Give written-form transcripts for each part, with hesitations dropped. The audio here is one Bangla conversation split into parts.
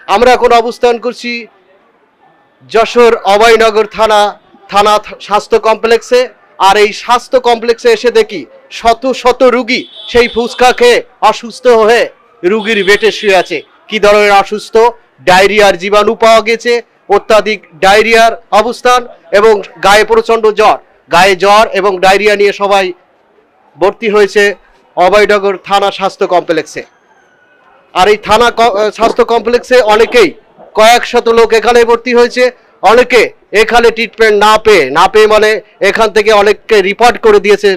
আমরা এখন অবস্থান করছি যশোর অভয়নগর থানা স্বাস্থ্য কমপ্লেক্সে। আর এই স্বাস্থ্য কমপ্লেক্সে এসে দেখি শত শত রুগী সেই ফুচকা খেয়ে অসুস্থ হয়ে রুগীর বেটে শুয়ে আছে। কি ধরনের অসুস্থ? ডায়রিয়ার জীবাণু পাওয়া গেছে, অত্যাধিক ডায়রিয়ার অবস্থান, এবং গায়ে প্রচণ্ড জ্বর। গায়ে জ্বর এবং ডায়রিয়া নিয়ে সবাই ভর্তি হয়েছে অভয়নগর থানা স্বাস্থ্য কমপ্লেক্সে। আর এই স্বাস্থ্য কমপ্লেক্সে অনেকেই, কয়েক শত লোক এখানে ভর্তি হয়েছে। অনেকে এখানে ট্রিটমেন্ট না পেয়ে মানে এখান থেকে অনেককে রিপোর্ট করে দিয়েছেন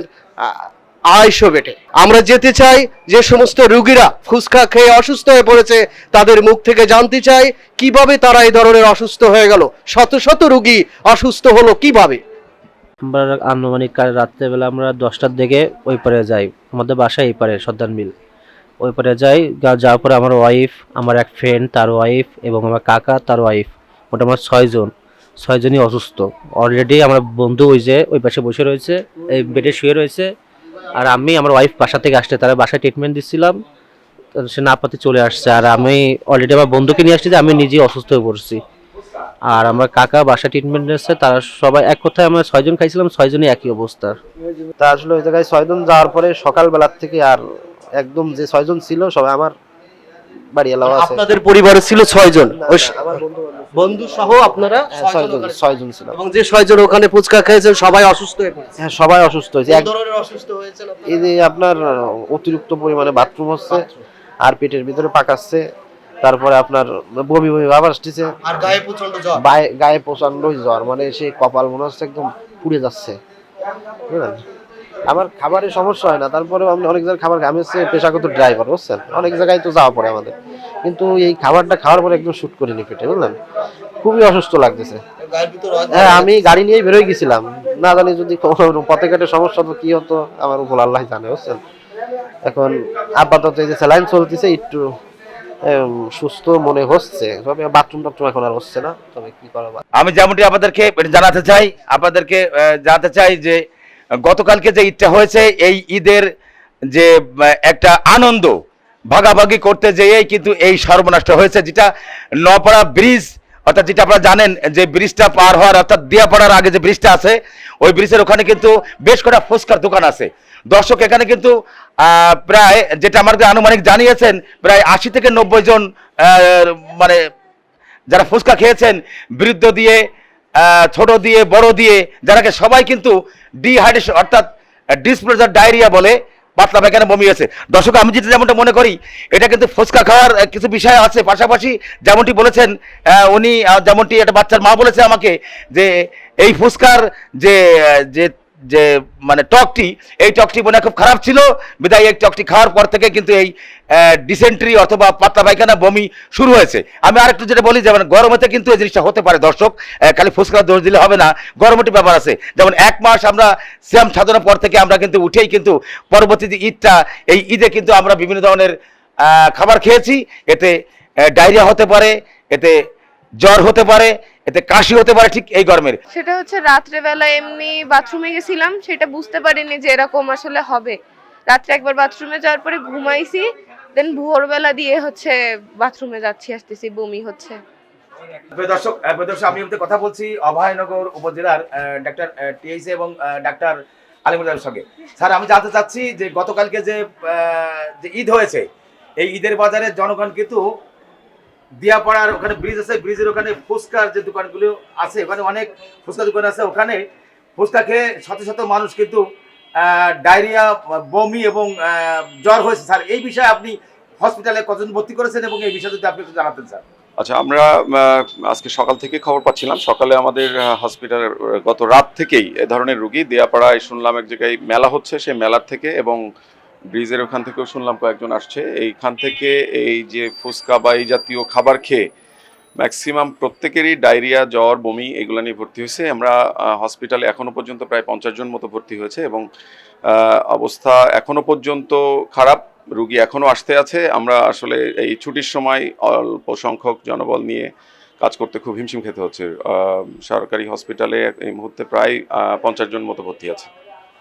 250 বেডে। আমরা যেতে চাই যে সমস্ত রুগীরা ফুচকা খেয়ে অসুস্থ হয়ে পড়েছে তাদের মুখ থেকে জানতে চাই কিভাবে তারা এই ধরনের অসুস্থ হয়ে গেল। শত শত রুগী অসুস্থ হলো কিভাবে। আমরা আনুমানিক রাত্রেবেলা আমরা 10টার দিকে ওই পারে যাই, আমাদের বাসা এই পারে সর্দার মিল। ওই পারে যাই, যাওয়ার পরে আমার ওয়াইফ, আমার এক ফ্রেন্ড তার ওয়াইফ এবং আমার কাকা তার ওয়াইফ, মোটামুটি 6জনই অসুস্থ। অলরেডি আমার বন্ধু ওই পাশে বসে রয়েছে, এই বেডে শুয়ে রয়েছে। আর আমি আমার ওয়াইফ বাসা থেকে আসছে, তারা বাসায় ট্রিটমেন্ট দিচ্ছিলাম, সে না পাতে চলে আসছে। আর আমি অলরেডি আমার বন্ধুকে নিয়ে আসছি যে আমি নিজেই অসুস্থ হয়ে পড়ছি। আর আমার কাকা বাসা ট্রিটমেন্ট নিচ্ছে, তারা সবাই এক কথায় আমরা 6জন খাইছিলাম, 6জনই একই অবস্থা। তা আসলে ওই জায়গায় 6জন যাওয়ার পরে সকালবেলার থেকে আর একদম যে 6জন ছিল সবাই আমার বাড়ি এলাকা আছে। আপনাদের পরিবারে ছিল 6জন, আমার বন্ধু সহ আপনারা 6জন ছিল, এবং যে 6জন ওখানে ফুচকা খেয়েছেন সবাই অসুস্থ হয়ে পড়েছে। হ্যাঁ সবাই অসুস্থ হয়েছে। এক ধরনের অসুস্থ হয়েছেন আপনারা? এই যে আপনার অতিরিক্ত পরিমাণে বাথরুম হচ্ছে আর পেটের ভিতরে পাকাচ্ছে, তারপরে আপনার বমি বমি ভাব আসতেছে, আর গায়ে প্রচন্ড জ্বর। গায়ে প্রচন্ড জ্বর, মানে সেই কপাল মনে হচ্ছে একদম পুড়ে যাচ্ছে, বুঝলেন। আমার খাবারের সমস্যা হয় না, তারপরেও আমি অনেক জায়গায় খাবার, আমি হচ্ছে পেশাগত ড্রাইভার, বুঝছেন, অনেক জায়গায় তো যাওয়া পড়ে আমাদের, কিন্তু এই খাবারটা খাওয়ার পরে একদম শুট করিনি পেটে, বুঝলেন, খুবই অসুস্থ লাগতেছে। হ্যাঁ আমি গাড়ি নিয়েই বেরোয় গেছিলাম, না জানি যদি পথে ঘাটে সমস্যা তো কি হতো আমার উপর আল্লাহ জানে, বুঝছেন। এখন আপাতত এই যে স্যালাইন চলতেছে, একটু সুস্থ মনে হচ্ছে, তবে বাথরুম টাথরুম এখন আর হচ্ছে না, তবে কি করা। আমি যেমনটি আপনাদেরকে জানাতে চাই যে গতকালকে যে ঈদটা হয়েছে, এই ঈদের যে একটা আনন্দ ভাগাভাগি করতে যেয়েই কিন্তু এই সর্বনাশটা হয়েছে, যেটা নপাড়া ব্রিজ, অর্থাৎ যেটা আপনারা জানেন যে ব্রিজটা পার হওয়ার, অর্থাৎ দিয়াপাড়ার আগে যে ব্রিজটা আছে ওই ব্রিজের ওখানে কিন্তু বেশ কটা ফুচকার দোকান আছে। দর্শক এখানে কিন্তু প্রায়, যেটা আমাকে আনুমানিক জানিয়েছেন, প্রায় 80 থেকে 90 জন মানে যারা ফুচকা খেয়েছেন, বৃদ্ধ দিয়ে, ছোট দিয়ে, বড় দিয়ে, যারাকে সবাই কিন্তু ডিহাইড্রেশন অর্থাৎ ডিসপ্লেজার ডায়রিয়া বলে, পাতলা পায়খানা বমি হয়েছে। দর্শক আমি যেমনটা মনে করি এটা কিন্তু ফুচকা খাওয়ার কিছু বিষয় আছে, পাশাপাশি যেমনটি বলেছেন উনি, যেমনটি একটা বাচ্চার মা বলেছে আমাকে যে এই ফুচকার যে যে যে মানে টকটি, এই টকটি মনে খুব খারাপ ছিল, বিদায় এই টকটি খাওয়ার পর থেকে কিন্তু এই ডিসেন্ট্রি অথবা পাতলা পায়খানা বমি শুরু হয়েছে। আমি আরেকটু যেটা বলি, যেমন গরমেতে কিন্তু এই জিনিসটা হতে পারে দর্শক, খালি ফুচকা দোষ দিলে হবে না, গরমের ব্যাপার আছে। যেমন 1 মাস আমরা সিয়াম সাধনার পর থেকে আমরা কিন্তু উঠেই কিন্তু পরবর্তী যে ঈদটা, এই ঈদে কিন্তু আমরা বিভিন্ন ধরনের খাবার খেয়েছি, এতে ডায়রিয়া হতে পারে, এতে জ্বর হতে পারে, এতে কাশি হতে পারে, ঠিক এই গরমের। সেটা হচ্ছে রাত্রেবেলা এমনি বাথরুমে গেছিলাম, সেটা বুঝতে পারিনি যে এরকম আসলে হবে। রাত্রে একবার বাথরুমে যাওয়ার পরে ঘুমাইছি, দেন ভোরবেলা দিয়ে হচ্ছে বাথরুমে যাচ্ছি, আসতেছি, বমি হচ্ছে। দর্শক আমি কথা বলছি অভয়নগর উপজেলার ডাক্তার টিএইসি এবং ডাক্তার আলিমুল্লাহর সঙ্গে। স্যার আমি জানতে চাচ্ছি যে গতকালকে যে ঈদ হয়েছে, এই ঈদের বাজারে জনগণ কিন্তু দিয়াপাড়ার ওখানে ব্রিজ আছে, ব্রিজের ওখানে ফুচকার যে দোকানগুলো আছে, ওখানে অনেক ফুচকা দোকান আছে, ওখানে ফুচকা খেয়ে শত শত মানুষ কিন্তু ডায়রিয়া, বমি এবং জ্বর হয়েছে। স্যার এই বিষয়ে আপনি হসপিটালে কতজন ভর্তি করেছেন এবং এই বিষয়ে যদি আপনি একটু জানাতেন স্যার। আচ্ছা, আমরা আজকে সকাল থেকে খবর পাচ্ছিলাম, সকালে আমাদের হসপিটালের গত রাত থেকেই এ ধরনের রুগী, দিয়াপাড়ায় শুনলাম এক জায়গায় মেলা হচ্ছে, সেই মেলার থেকে এবং ব্রিজের ওখান থেকেও শুনলাম কয়েকজন আসছে। এইখান থেকে এই যে ফুচকা বা এই জাতীয় খাবার খেয়ে ম্যাক্সিমাম প্রত্যেকেরই ডায়রিয়া, জ্বর, বমি এগুলো নিয়ে ভর্তি হয়েছে। আমরা হসপিটালে এখনও পর্যন্ত প্রায় 50 জন মতো ভর্তি হয়েছে এবং অবস্থা এখনও পর্যন্ত খারাপ, রুগী এখনও আসতে আছে। আমরা আসলে এই ছুটির সময় অল্প সংখ্যক জনবল নিয়ে কাজ করতে খুব হিমশিম খেতে হচ্ছে। সরকারি হসপিটালে এই মুহূর্তে প্রায় 50 জন মতো ভর্তি আছে।